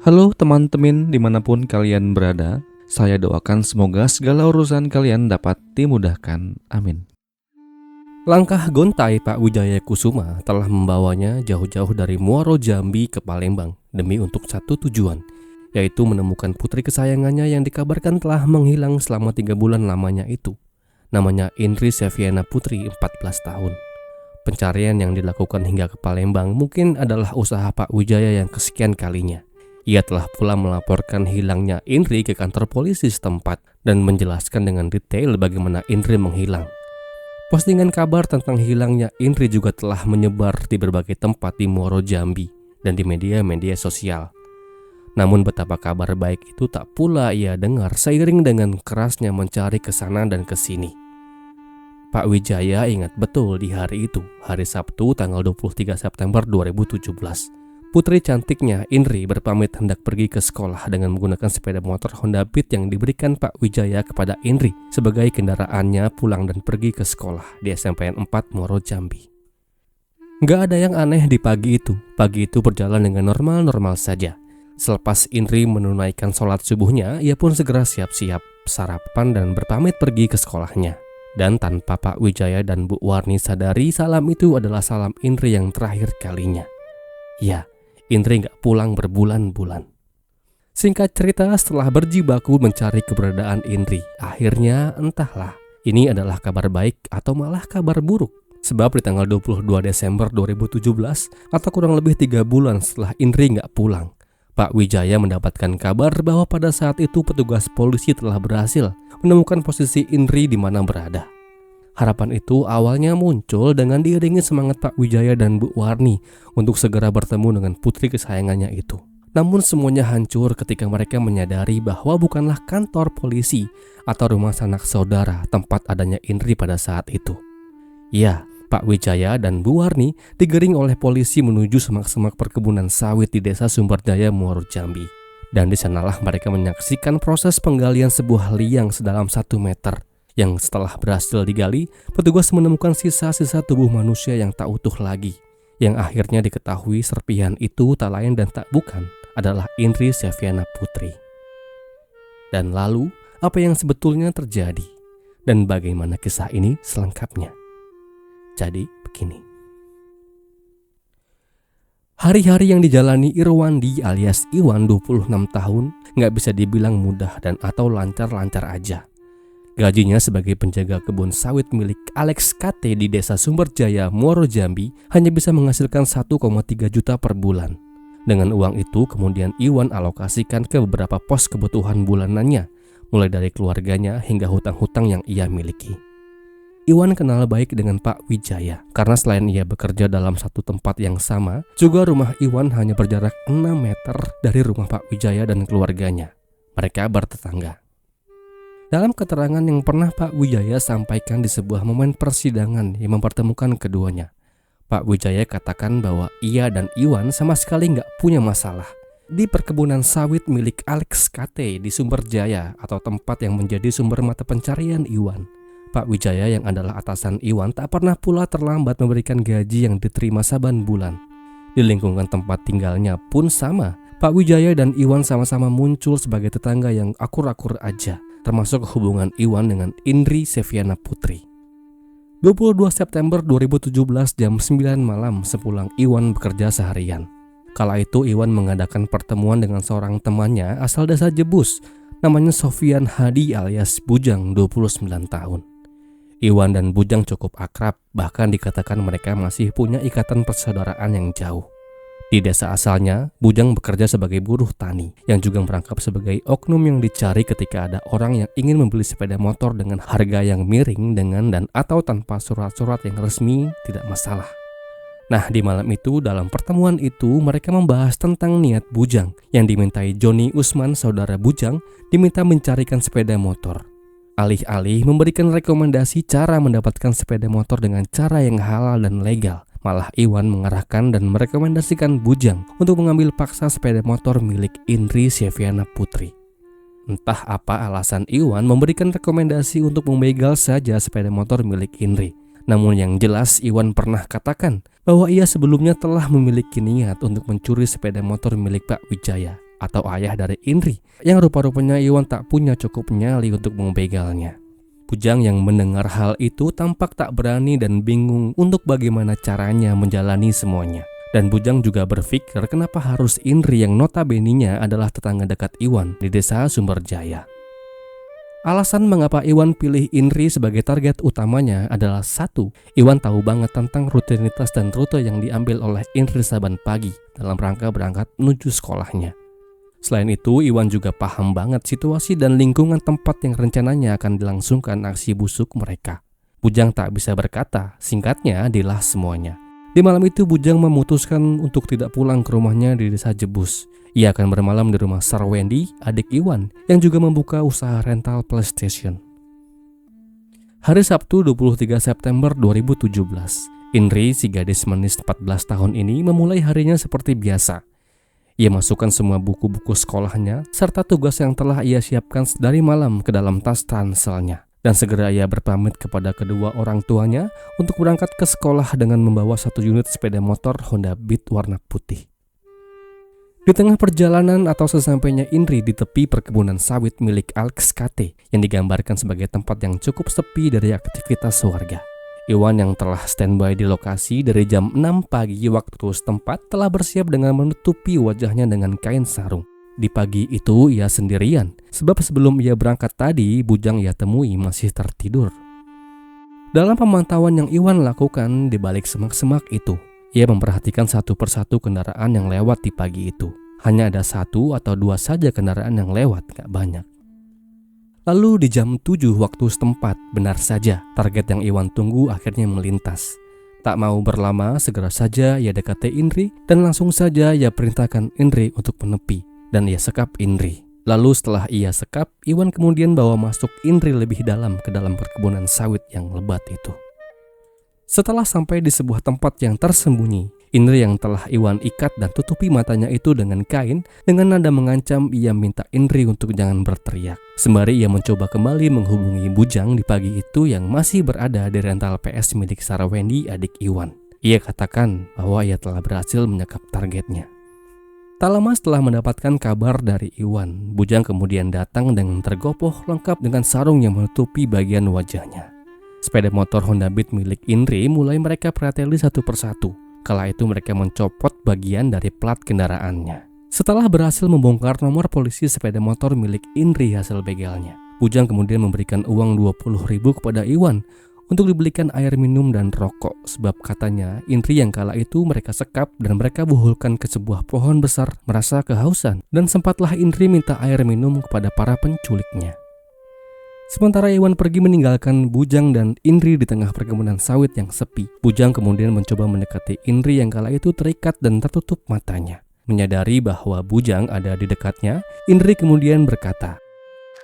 Halo teman-teman dimanapun kalian berada, saya doakan semoga segala urusan kalian dapat dimudahkan. Amin. Langkah gontai Pak Wijaya Kusuma telah membawanya jauh-jauh dari Muaro Jambi ke Palembang demi untuk satu tujuan, yaitu menemukan putri kesayangannya yang dikabarkan telah menghilang selama 3 bulan lamanya itu. Namanya Indri Seviana Putri, 14 tahun. Pencarian yang dilakukan hingga ke Palembang mungkin adalah usaha Pak Wijaya yang kesekian kalinya. Ia telah pula melaporkan hilangnya Indri ke kantor polisi setempat dan menjelaskan dengan detail bagaimana Indri menghilang. Postingan kabar tentang hilangnya Indri juga telah menyebar di berbagai tempat di Muaro Jambi dan di media-media sosial. Namun betapa kabar baik itu tak pula ia dengar seiring dengan kerasnya mencari ke sana dan ke sini. Pak Wijaya ingat betul di hari itu, hari Sabtu tanggal 23 September 2017. Putri cantiknya Indri berpamit hendak pergi ke sekolah dengan menggunakan sepeda motor Honda Beat yang diberikan Pak Wijaya kepada Indri sebagai kendaraannya pulang dan pergi ke sekolah di SMPN 4 Muaro Jambi. Gak ada yang aneh di pagi itu. Pagi itu berjalan dengan normal-normal saja. Selepas Indri menunaikan sholat subuhnya, ia pun segera siap-siap, sarapan dan berpamit pergi ke sekolahnya. Dan tanpa Pak Wijaya dan Bu Warni sadari, salam itu adalah salam Indri yang terakhir kalinya. Ya, Indri gak pulang berbulan-bulan. Singkat cerita, setelah berjibaku mencari keberadaan Indri, akhirnya entahlah ini adalah kabar baik atau malah kabar buruk. Sebab di tanggal 22 Desember 2017 atau kurang lebih 3 bulan setelah Indri gak pulang, Pak Wijaya mendapatkan kabar bahwa pada saat itu petugas polisi telah berhasil menemukan posisi Indri di mana berada. Harapan itu awalnya muncul dengan diiringi semangat Pak Wijaya dan Bu Warni untuk segera bertemu dengan putri kesayangannya itu. Namun semuanya hancur ketika mereka menyadari bahwa bukanlah kantor polisi atau rumah sanak saudara tempat adanya Indri pada saat itu. Ya, Pak Wijaya dan Bu Warni digiring oleh polisi menuju semak-semak perkebunan sawit di Desa Sumberjaya, Muaro Jambi. Dan di sanalah mereka menyaksikan proses penggalian sebuah liang sedalam 1 meter. Yang setelah berhasil digali, petugas menemukan sisa-sisa tubuh manusia yang tak utuh lagi. Yang akhirnya diketahui serpihan itu tak lain dan tak bukan adalah Indri Seviana Putri. Dan lalu, apa yang sebetulnya terjadi? Dan bagaimana kisah ini selengkapnya? Jadi begini. Hari-hari yang dijalani Irwandi alias Iwan 26 tahun gak bisa dibilang mudah dan atau lancar-lancar aja. Gajinya sebagai penjaga kebun sawit milik Alex KT di Desa Sumberjaya, Muaro Jambi hanya bisa menghasilkan 1,3 juta per bulan. Dengan uang itu kemudian Iwan alokasikan ke beberapa pos kebutuhan bulanannya, mulai dari keluarganya hingga hutang-hutang yang ia miliki. Iwan kenal baik dengan Pak Wijaya karena selain ia bekerja dalam satu tempat yang sama, juga rumah Iwan hanya berjarak 6 meter dari rumah Pak Wijaya dan keluarganya. Mereka bertetangga. Dalam keterangan yang pernah Pak Wijaya sampaikan di sebuah momen persidangan yang mempertemukan keduanya, Pak Wijaya katakan bahwa ia dan Iwan sama sekali nggak punya masalah. Di perkebunan sawit milik Alex KT di Sumberjaya atau tempat yang menjadi sumber mata pencarian Iwan, Pak Wijaya yang adalah atasan Iwan tak pernah pula terlambat memberikan gaji yang diterima saban bulan. Di lingkungan tempat tinggalnya pun sama, Pak Wijaya dan Iwan sama-sama muncul sebagai tetangga yang akur-akur aja, termasuk hubungan Iwan dengan Indri Seviana Putri. 22 September 2017 jam 9 malam sepulang Iwan bekerja seharian. Kala itu Iwan mengadakan pertemuan dengan seorang temannya asal desa Jebus, namanya Sofian Hadi alias Bujang, 29 tahun. Iwan dan Bujang cukup akrab, bahkan dikatakan mereka masih punya ikatan persaudaraan yang jauh. Di desa asalnya, Bujang bekerja sebagai buruh tani yang juga merangkap sebagai oknum yang dicari ketika ada orang yang ingin membeli sepeda motor dengan harga yang miring dengan dan atau tanpa surat-surat yang resmi tidak masalah. Nah, di malam itu dalam pertemuan itu mereka membahas tentang niat Bujang yang dimintai Joni Usman, saudara Bujang, diminta mencarikan sepeda motor. Alih-alih memberikan rekomendasi cara mendapatkan sepeda motor dengan cara yang halal dan legal, malah Iwan mengarahkan dan merekomendasikan Bujang untuk mengambil paksa sepeda motor milik Indri Seviana Putri. Entah apa alasan Iwan memberikan rekomendasi untuk membegal saja sepeda motor milik Indri. Namun yang jelas Iwan pernah katakan bahwa ia sebelumnya telah memiliki niat untuk mencuri sepeda motor milik Pak Wijaya atau ayah dari Indri, yang rupa-rupanya Iwan tak punya cukup nyali untuk membegalnya. Bujang yang mendengar hal itu tampak tak berani dan bingung untuk bagaimana caranya menjalani semuanya. Dan Bujang juga berpikir kenapa harus Indri yang notabene-nya adalah tetangga dekat Iwan di desa Sumberjaya. Alasan mengapa Iwan pilih Indri sebagai target utamanya adalah satu, Iwan tahu banget tentang rutinitas dan rute yang diambil oleh Indri saban pagi dalam rangka berangkat menuju sekolahnya. Selain itu, Iwan juga paham banget situasi dan lingkungan tempat yang rencananya akan dilangsungkan aksi busuk mereka. Bujang tak bisa berkata, singkatnya dilah semuanya. Di malam itu Bujang memutuskan untuk tidak pulang ke rumahnya di desa Jebus. Ia akan bermalam di rumah Sarwendi, adik Iwan, yang juga membuka usaha rental PlayStation. Hari Sabtu 23 September 2017, Indri, si gadis manis 14 tahun ini memulai harinya seperti biasa. Ia masukkan semua buku-buku sekolahnya serta tugas yang telah ia siapkan dari malam ke dalam tas transelnya. Dan segera ia berpamit kepada kedua orang tuanya untuk berangkat ke sekolah dengan membawa satu unit sepeda motor Honda Beat warna putih. Di tengah perjalanan atau sesampainya Indri di tepi perkebunan sawit milik Alex KT yang digambarkan sebagai tempat yang cukup sepi dari aktivitas warga. Iwan yang telah standby di lokasi dari jam 6 pagi waktu setempat telah bersiap dengan menutupi wajahnya dengan kain sarung. Di pagi itu ia sendirian, sebab sebelum ia berangkat tadi, Bujang ia temui masih tertidur. Dalam pemantauan yang Iwan lakukan di balik semak-semak itu, ia memperhatikan satu persatu kendaraan yang lewat di pagi itu. Hanya ada 1 atau 2 saja kendaraan yang lewat, gak banyak. Lalu di jam 7 waktu setempat, benar saja target yang Iwan tunggu akhirnya melintas. Tak mau berlama, segera saja ia dekati Indri dan langsung saja ia perintahkan Indri untuk menepi. Dan ia sekap Indri. Lalu setelah ia sekap, Iwan kemudian bawa masuk Indri lebih dalam ke dalam perkebunan sawit yang lebat itu. Setelah sampai di sebuah tempat yang tersembunyi, Indri yang telah Iwan ikat dan tutupi matanya itu dengan kain, dengan nada mengancam ia minta Indri untuk jangan berteriak. Sembari ia mencoba kembali menghubungi Bujang di pagi itu yang masih berada di rental PS milik Sarwendi, adik Iwan. Ia katakan bahwa ia telah berhasil menyekap targetnya. Tak lama setelah mendapatkan kabar dari Iwan, Bujang kemudian datang dengan tergopoh lengkap dengan sarung yang menutupi bagian wajahnya. Sepeda motor Honda Beat milik Indri mulai mereka preteli satu persatu. Kala itu mereka mencopot bagian dari plat kendaraannya. Setelah berhasil membongkar nomor polisi sepeda motor milik Indri hasil begalnya, Bujang kemudian memberikan uang 20.000 kepada Iwan untuk dibelikan air minum dan rokok, sebab katanya Indri yang kala itu mereka sekap dan mereka buhulkan ke sebuah pohon besar merasa kehausan, dan sempatlah Indri minta air minum kepada para penculiknya. Sementara Iwan pergi meninggalkan Bujang dan Indri di tengah perkebunan sawit yang sepi, Bujang kemudian mencoba mendekati Indri yang kala itu terikat dan tertutup matanya. Menyadari bahwa Bujang ada di dekatnya, Indri kemudian berkata,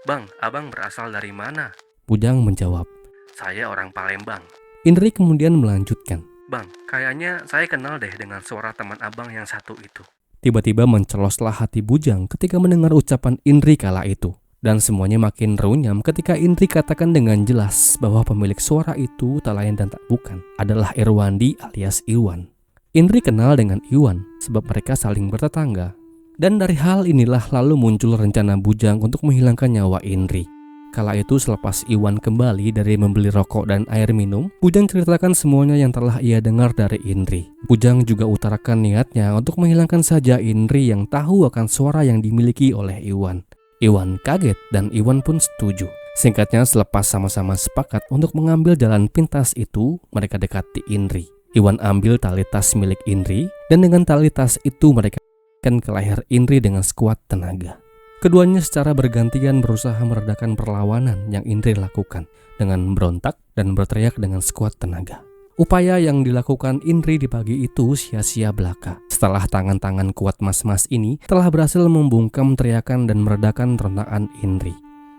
"Bang, abang berasal dari mana?" Bujang menjawab, "Saya orang Palembang." Indri kemudian melanjutkan, "Bang, kayaknya saya kenal deh dengan suara teman abang yang satu itu." Tiba-tiba menceloslah hati Bujang ketika mendengar ucapan Indri kala itu. Dan semuanya makin runyam ketika Indri katakan dengan jelas bahwa pemilik suara itu tak lain dan tak bukan adalah Irwandi alias Iwan. Indri kenal dengan Iwan sebab mereka saling bertetangga. Dan dari hal inilah lalu muncul rencana Bujang untuk menghilangkan nyawa Indri. Kala itu selepas Iwan kembali dari membeli rokok dan air minum, Bujang ceritakan semuanya yang telah ia dengar dari Indri. Bujang juga utarakan niatnya untuk menghilangkan saja Indri yang tahu akan suara yang dimiliki oleh Iwan. Iwan kaget dan Iwan pun setuju. Singkatnya, selepas sama-sama sepakat untuk mengambil jalan pintas itu, mereka dekati Indri. Iwan ambil tali tas milik Indri dan dengan tali tas itu mereka ke leher Indri dengan sekuat tenaga. Keduanya secara bergantian berusaha meredakan perlawanan yang Indri lakukan dengan berontak dan berteriak dengan sekuat tenaga. Upaya yang dilakukan Indri di pagi itu sia-sia belaka. Setelah tangan-tangan kuat mas-mas ini telah berhasil membungkam teriakan dan meredakan rontakan Indri.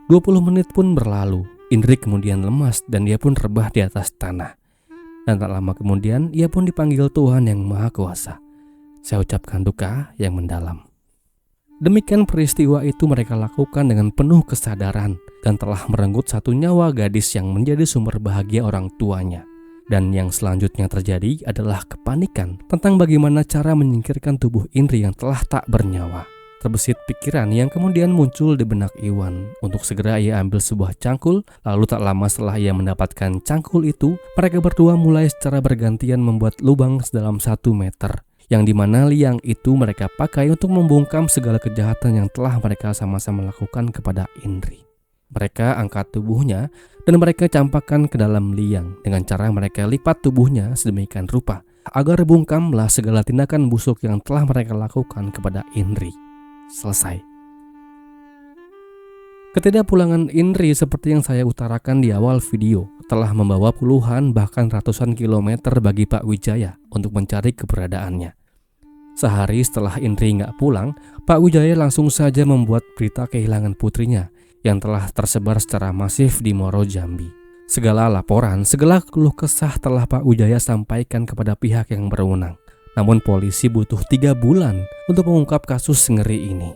20 menit pun berlalu. Indri kemudian lemas dan dia pun rebah di atas tanah. Dan tak lama kemudian ia pun dipanggil Tuhan yang Maha Kuasa. Saya ucapkan duka yang mendalam. Demikian peristiwa itu mereka lakukan dengan penuh kesadaran dan telah merenggut satu nyawa gadis yang menjadi sumber bahagia orang tuanya. Dan yang selanjutnya terjadi adalah kepanikan tentang bagaimana cara menyingkirkan tubuh Indri yang telah tak bernyawa. terbesit pikiran yang kemudian muncul di benak Iwan. Untuk segera ia ambil sebuah cangkul, lalu tak lama setelah ia mendapatkan cangkul itu, mereka berdua mulai secara bergantian membuat lubang sedalam 1 meter, yang dimana liang itu mereka pakai untuk membungkam segala kejahatan yang telah mereka sama-sama lakukan kepada Indri. Mereka angkat tubuhnya dan mereka campakkan ke dalam liang dengan cara mereka lipat tubuhnya sedemikian rupa agar bungkamlah segala tindakan busuk yang telah mereka lakukan kepada Indri. Selesai. Ketidakpulangan Indri seperti yang saya utarakan di awal video telah membawa puluhan bahkan ratusan kilometer bagi Pak Wijaya untuk mencari keberadaannya. Sehari setelah Indri nggak pulang, Pak Wijaya langsung saja membuat berita kehilangan putrinya yang telah tersebar secara masif di Muaro Jambi. Segala laporan, segala keluh kesah telah Pak Wijaya sampaikan kepada pihak yang berwenang. Namun polisi butuh 3 bulan untuk mengungkap kasus ngeri ini.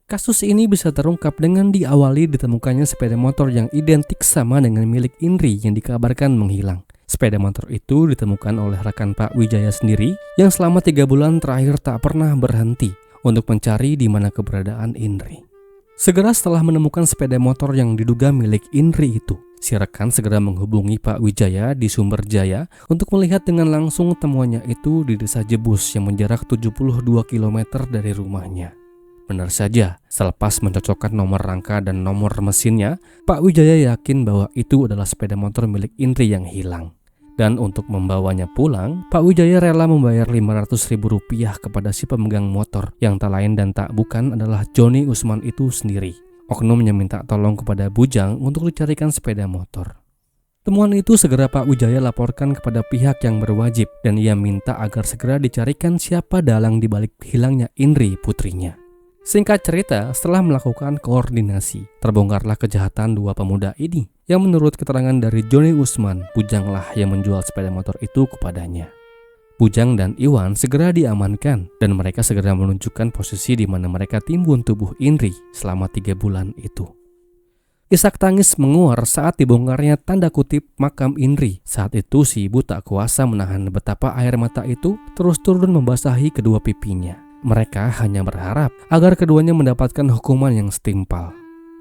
Kasus ini bisa terungkap dengan diawali ditemukannya sepeda motor yang identik sama dengan milik Indri yang dikabarkan menghilang. Sepeda motor itu ditemukan oleh rekan Pak Wijaya sendiri yang selama 3 bulan terakhir tak pernah berhenti untuk mencari di mana keberadaan Indri. Segera setelah menemukan sepeda motor yang diduga milik Indri itu, si rekan segera menghubungi Pak Wijaya di Sumber Jaya untuk melihat dengan langsung temuannya itu di Desa Jebus yang menjarak 72 km dari rumahnya. Benar saja, selepas mencocokkan nomor rangka dan nomor mesinnya, Pak Wijaya yakin bahwa itu adalah sepeda motor milik Indri yang hilang. Dan untuk membawanya pulang, Pak Wijaya rela membayar Rp500.000 kepada si pemegang motor yang tak lain dan tak bukan adalah Joni Usman itu sendiri. Oknum yang minta tolong kepada Bujang untuk dicarikan sepeda motor. Temuan itu segera Pak Wijaya laporkan kepada pihak yang berwajib dan ia minta agar segera dicarikan siapa dalang dibalik hilangnya Indri putrinya. Singkat cerita, setelah melakukan koordinasi, terbongkarlah kejahatan 2 pemuda ini yang menurut keterangan dari Joni Usman, Bujanglah yang menjual sepeda motor itu kepadanya. Bujang dan Iwan segera diamankan dan mereka segera menunjukkan posisi di mana mereka timbun tubuh Indri selama 3 bulan itu. Isak tangis menguar saat dibongkarnya tanda kutip makam Indri. Saat itu si ibu tak kuasa menahan betapa air mata itu terus turun membasahi kedua pipinya. Mereka hanya berharap agar keduanya mendapatkan hukuman yang setimpal.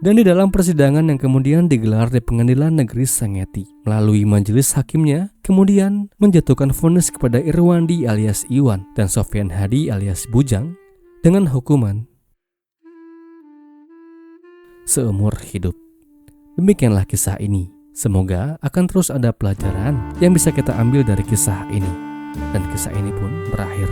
Dan di dalam persidangan yang kemudian digelar di Pengadilan Negeri Sengeti, melalui majelis hakimnya, kemudian menjatuhkan vonis kepada Irwandi alias Iwan dan Sofyan Hadi alias Bujang dengan hukuman seumur hidup. Demikianlah kisah ini. Semoga akan terus ada pelajaran yang bisa kita ambil dari kisah ini. Dan kisah ini pun berakhir.